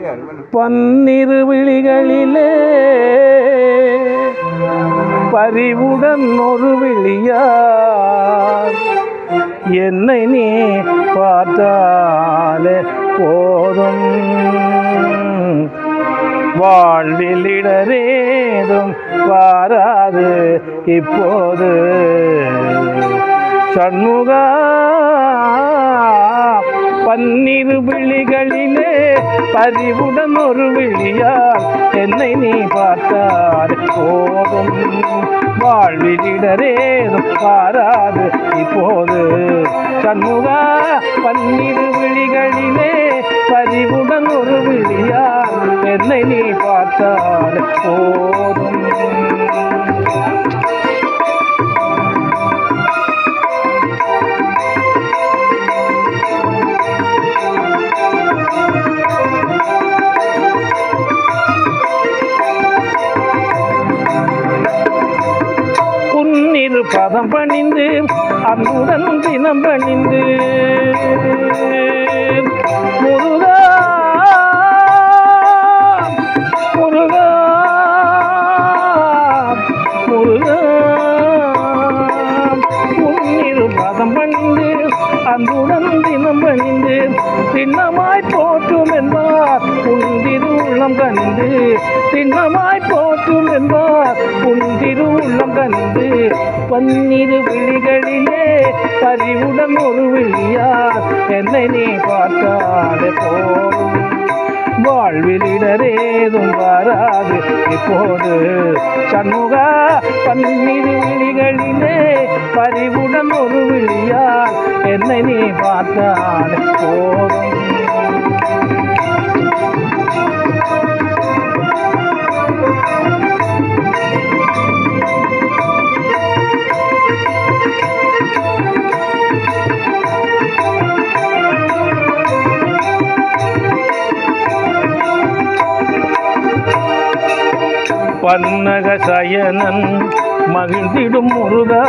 பன்னிரு விழிகளிலே பறிவுடன் ஒரு விழியார் என்னை நீ பார்த்தாலே போதும். வாழ்வில் இடரேதும் வாராது இப்போது சண்முகா. பன்னிரு விழிகளிலே பறிவுடன் ஒரு விழியால் என்னை நீ பார்த்தால் போதும். வாழ்வில் இடரேதும் வாராது இப்போது சண்முகா. பன்னிரு விழிகளிலே பறிவுடன் ஒரு விழியால் என்னை நீ பார்த்தால் போதும். பதம் பணிந்து அன்புடன் தினம் பணிந்து முருகா முருகா முருகா. உன்னிரு பதம் பணிந்து அன்புடன் தினம் பணிந்து திண்ணமாய் போற்றும் என்பார் உன் திருவுள்ளம் கண்டு. திண்ணமாய் போற்றும் என்பார் உன் திருவுள்ளம் கண்டு. பன்னிரு விழிகளிலே பறிவுடன் ஒரு விழியார் என்னை நீ பார்த்தாலே போதும். வாழ்வில் இடரேதும் வராது இப்போது சண்முகா. பன்னிரு விழிகளிலே பறிவுடன் ஒரு விழியார் என்னை நீ பார்த்தாலே போதும். பன்னக சயனன் மகிழ்ந்திடும் முருகா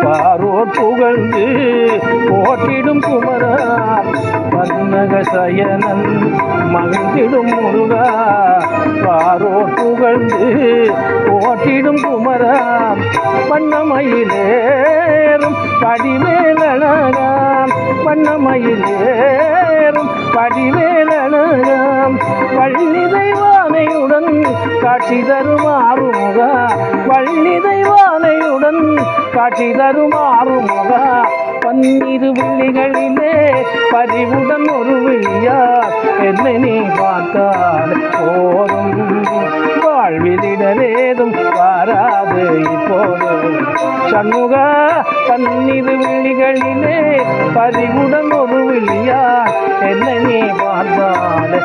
பாரோர் புகழ்ந்து போட்டிடும் குமரா. பன்னக சயனன் மகிழ்ந்திடும் முருகா பாரோர் புகழ்ந்து போட்டிடும் குமரா. வண்ணமயிலேறும் படிவேலழகாம் வண்ணமயிலேறும் படிவேலழகாம். வள்ளி தெய்வானையுடன் காட்சி தருமாறுமுகா. வள்ளி தெய்வானையுடன் காட்சி தருமாறுமுகா. பன்னிரு விழிகளிலே பறிவுடன் ஒரு விழியார் என்னை நீ பார்த்தால் போதும். வாழ்வில் இடரேதும் வாராது இப்போது சண்முகா. பன்னிரு விழிகளிலே பறிவுடன் ஒரு விழியார் என்னை நீ பார்த்தால்